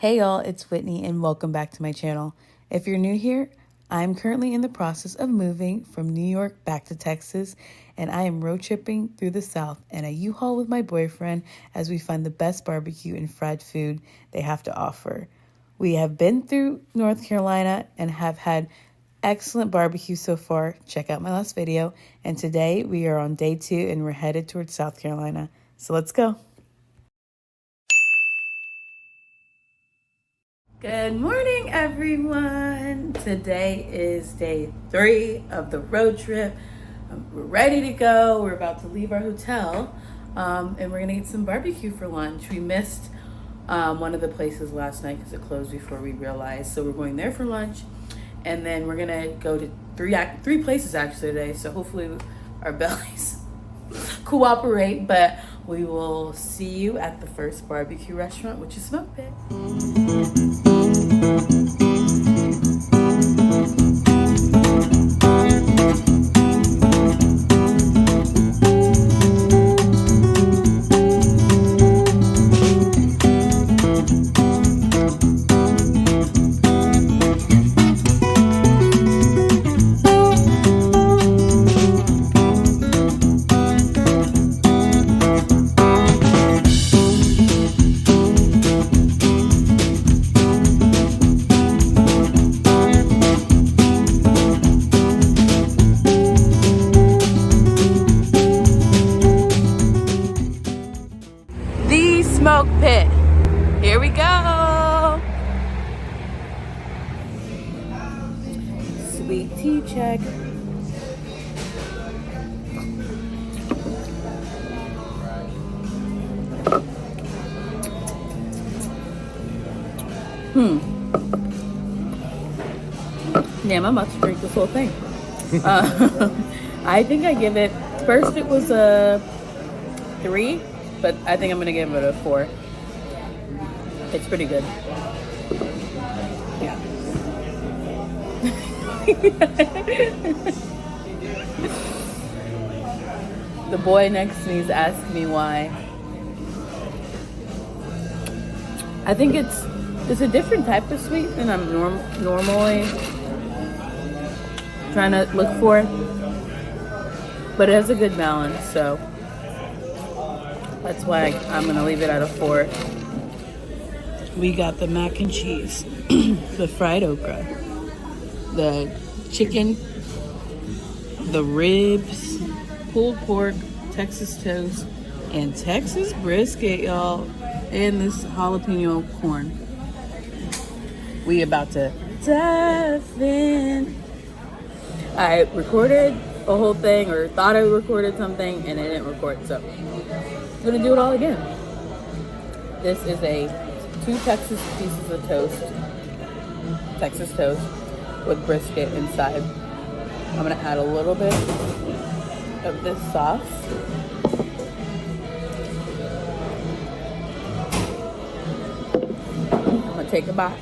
Hey y'all, it's Whitney and welcome back to my channel. If you're new here, I'm currently in the process of moving from New York back to Texas, and I am road tripping through the South in a U-Haul with my boyfriend as we find the best barbecue and fried food they have to offer. We have been through North Carolina and have had excellent barbecue so far. Check out my last video. And today we are on day 2 and we're headed towards South Carolina. So let's go. Good morning, everyone. Today is day 3 of the road trip. We're ready to go. We're about to leave our hotel and we're gonna get some barbecue for lunch. We missed one of the places last night because it closed before we realized. So we're going there for lunch, and then we're gonna go to three places actually today. So hopefully our bellies cooperate, but we will see you at the first barbecue restaurant, which is Smoke Pit. Smoke Pit. Here we go. Sweet tea check. Damn, I'm about to drink this whole thing. I think I give it, first it was a 3. But I think I'm gonna give it a 4. It's pretty good. Yeah. The boy next to me is asking me why. I think it's a different type of sweet than I'm normally trying to look for. But it has a good balance, so that's why I'm gonna leave it at a 4. We got the mac and cheese, the fried okra, the chicken, the ribs, pulled pork, Texas toast, and Texas brisket, y'all, and this jalapeno corn. We about to dive in. I recorded a whole thing, or thought I recorded something, and it didn't record, so I'm gonna do it all again. This is 2 Texas pieces of toast, Texas toast with brisket inside. I'm gonna add a little bit of this sauce. I'm gonna take a bite.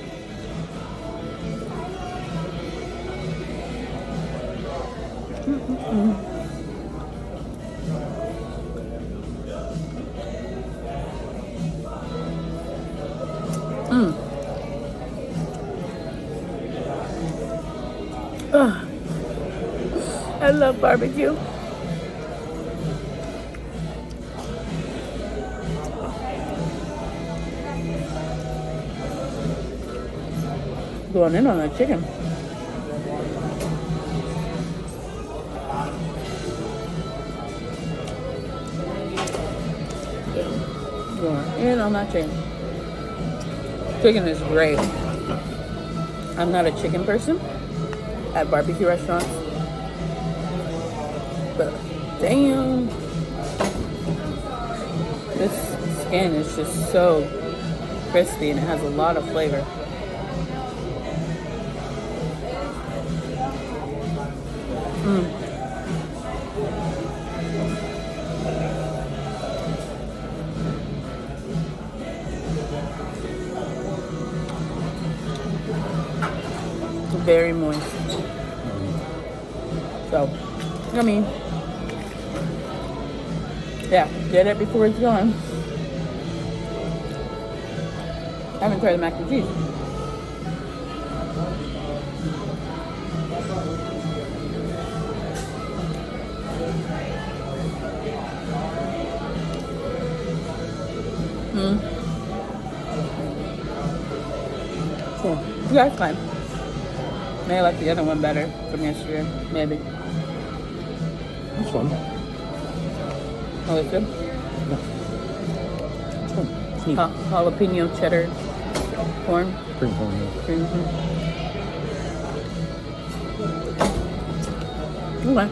I love barbecue. Going in on that chicken. Going in on that chicken. Chicken is great. I'm not a chicken person at barbecue restaurants, but damn, this skin is just so crispy and it has a lot of flavor. Very moist. So, I mean, yeah, get it before it's gone. I haven't tried the mac and cheese. Cool. Yeah, it's fine. Maybe I like the other one better from yesterday. Maybe. It's fun. Oh, it's good? Yeah. It's fun. It's neat. Jalapeno cheddar corn. Cream corn, yeah. Cream corn. Okay.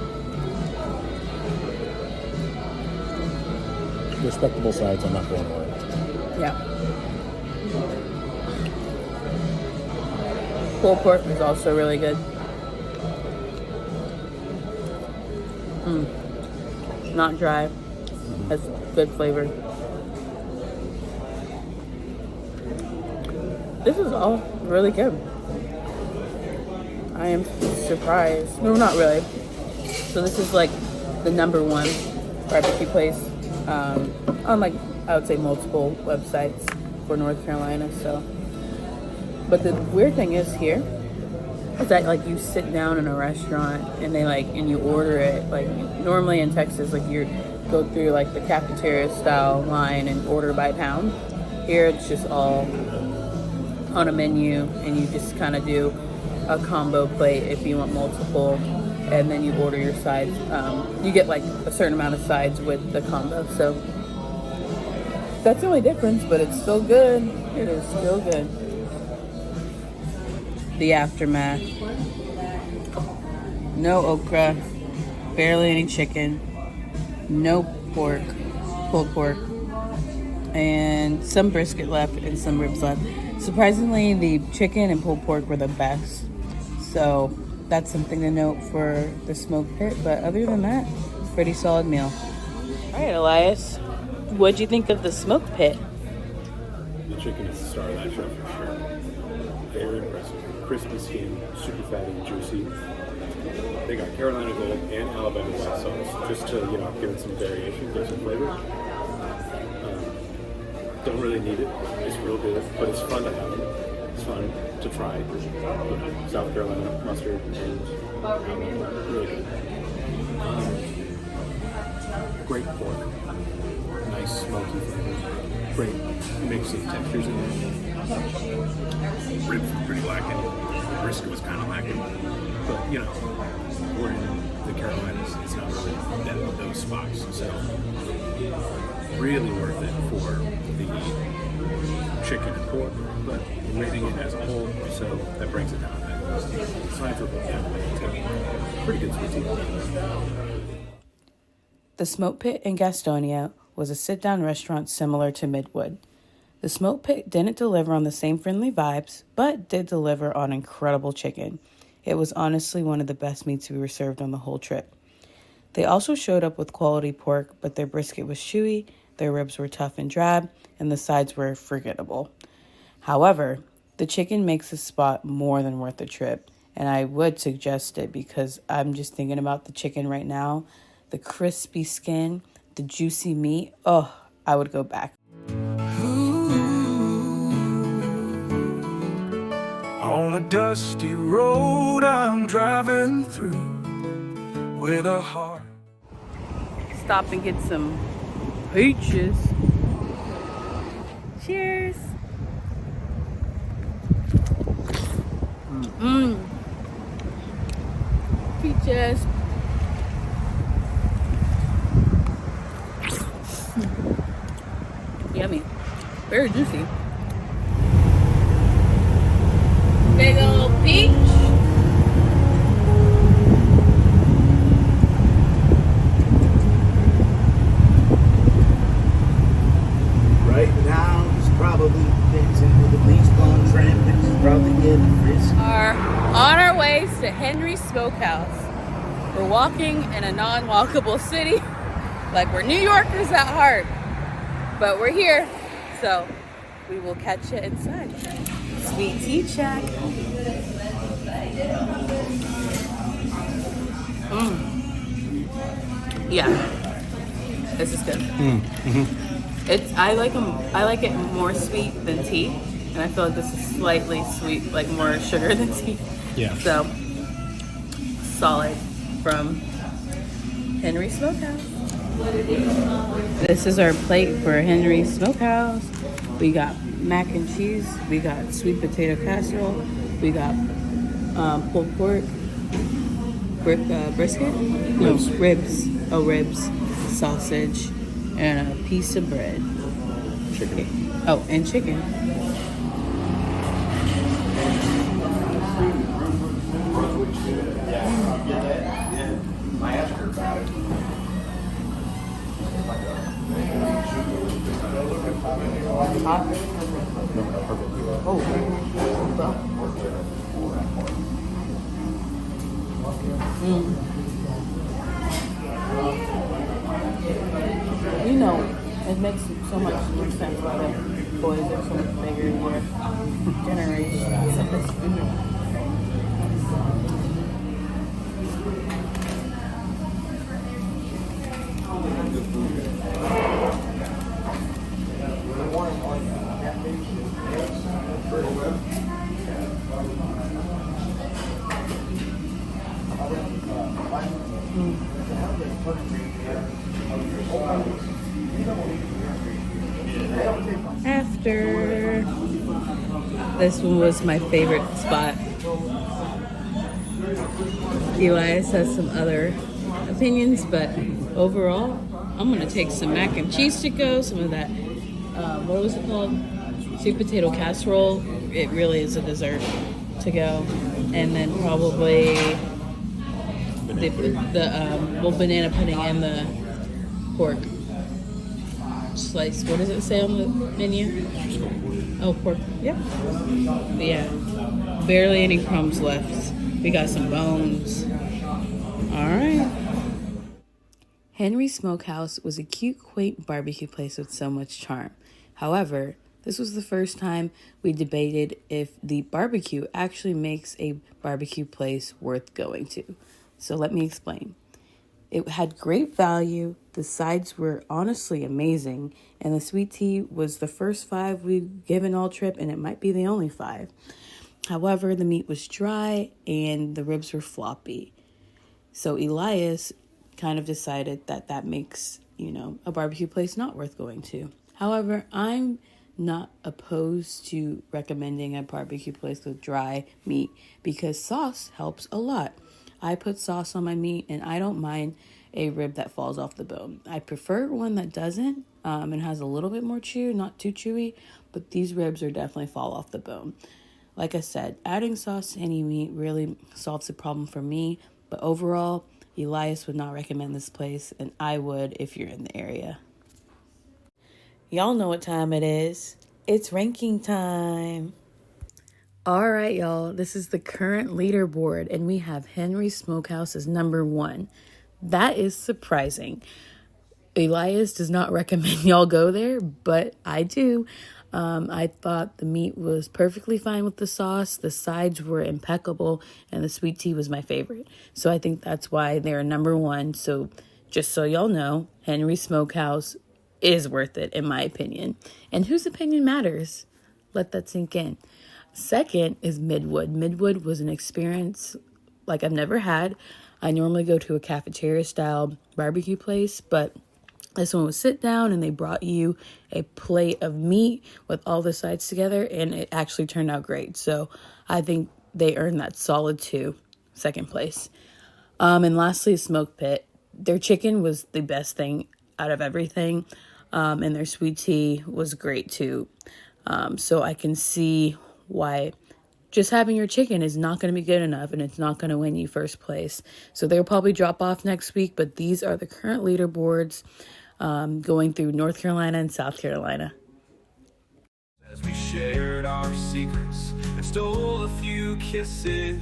Respectable sides, I'm not blown away. Yeah. Pulled pork is also really good. Not dry. Has good flavor. This is all really good. I am surprised. No, not really. So this is like the #1 barbecue place on like I would say multiple websites for North Carolina. So, but the weird thing is here is that like you sit down in a restaurant and they like and you order it like normally in Texas like you go through like the cafeteria style line and order by pound. Here it's just all on a menu and you just kind of do a combo plate if you want multiple, and then you order your sides. You get like a certain amount of sides with the combo, so that's the only difference, but it's still good. It is still good. The aftermath. No okra, barely any chicken, no pork, pulled pork, and some brisket left and some ribs left. Surprisingly, the chicken and pulled pork were the best. So that's something to note for the smoke pit. But other than that, pretty solid meal. All right, Elias, what'd you think of the smoke pit? The chicken is the star of that show for sure. Very impressive. Crispy skin, super fatty and juicy. They got Carolina Gold and Alabama white sauce just to, give it some variation, give some flavor. Don't really need it. It's real good, but it's fun to have it. It's fun to try. South Carolina mustard and really good. Great pork. Nice smoky flavor. Great mix of textures in there. Ribs were pretty lacking. Brisket was kind of lacking. But, we're in the Carolinas. It's not really those spots. So, really worth it for the chicken and pork, but rating it as a whole, so that brings it down. It's time for pretty good sweet tea. The Smoke Pit in Gastonia was a sit-down restaurant similar to Midwood. The Smoke Pit didn't deliver on the same friendly vibes, but did deliver on incredible chicken. It was honestly one of the best meats we were served on the whole trip. They also showed up with quality pork, but their brisket was chewy, their ribs were tough and drab, and the sides were forgettable. However, the chicken makes this spot more than worth the trip, and I would suggest it because I'm just thinking about the chicken right now. The crispy skin, the juicy meat, oh, I would go back. On a dusty road I'm driving through with a heart. Stop and get some peaches. Cheers. Peaches. Yummy. Very juicy. Big old peach. Right now, he's probably fixing with the least on traffic. He's probably getting frisked. Are on our ways to Henry's Smokehouse. We're walking in a non-walkable city, like we're New Yorkers at heart, but we're here, so we will catch you inside. Sweet tea check. Yeah, this is good. I like it more sweet than tea, and I feel like this is slightly sweet, like more sugar than tea. Yeah. So solid from Henry Smokehouse. This is our plate for Henry Smokehouse. We got mac and cheese. We got sweet potato casserole. We got pulled pork, brisket, Ribs. no, ribs. Oh, ribs, sausage, and a piece of bread. Chicken. Oh, and chicken. Hot? Oh. You know, it makes so much more sense why the boys are so much bigger in their generations of this food. After this one was my favorite spot. Elias has some other opinions, but overall, I'm gonna take some mac and cheese to go. Some of that, what was it called? Sweet potato casserole. It really is a dessert to go, and then probably the banana pudding and the pork slice. What does it say on the menu? Oh, pork. Yep. But yeah, barely any crumbs left. We got some bones. All right. Henry Smokehouse was a cute, quaint barbecue place with so much charm. However, this was the first time we debated if the barbecue actually makes a barbecue place worth going to. So let me explain. It had great value, the sides were honestly amazing, and the sweet tea was the first 5 we've given all trip, and it might be the only 5. However, the meat was dry and the ribs were floppy. So Elias kind of decided that makes, a barbecue place not worth going to. However, I'm not opposed to recommending a barbecue place with dry meat because sauce helps a lot. I put sauce on my meat and I don't mind a rib that falls off the bone. I prefer one that doesn't and has a little bit more chew, not too chewy, but these ribs are definitely fall off the bone. Like I said, adding sauce to any meat really solves the problem for me, but overall, Elias would not recommend this place, and I would if you're in the area. Y'all know what time it is. It's ranking time. All right, y'all. This is the current leaderboard, and we have Henry Smokehouse as number 1. That is surprising. Elias does not recommend y'all go there, but I do. I thought the meat was perfectly fine with the sauce. The sides were impeccable, and the sweet tea was my favorite. So I think that's why they're number 1. So just so y'all know, Henry Smokehouse is worth it, in my opinion. And whose opinion matters? Let that sink in. Second is Midwood. Midwood was an experience like I've never had. I normally go to a cafeteria-style barbecue place, but this one was sit down and they brought you a plate of meat with all the sides together, and it actually turned out great. So I think they earned that solid 2, second place. And lastly, Smoke Pit. Their chicken was the best thing out of everything, and their sweet tea was great too. So I can see why just having your chicken is not going to be good enough, and it's not going to win you first place. So they'll probably drop off next week, but these are the current leaderboards going through North Carolina and South Carolina. As we shared our secrets and stole a few kisses.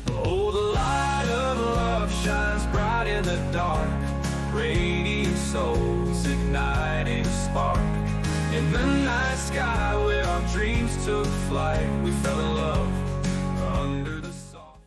Oh, the light of love shines bright in the dark. Radiant souls igniting a spark. In the night sky where our dreams took flight, we fell in love under the soft.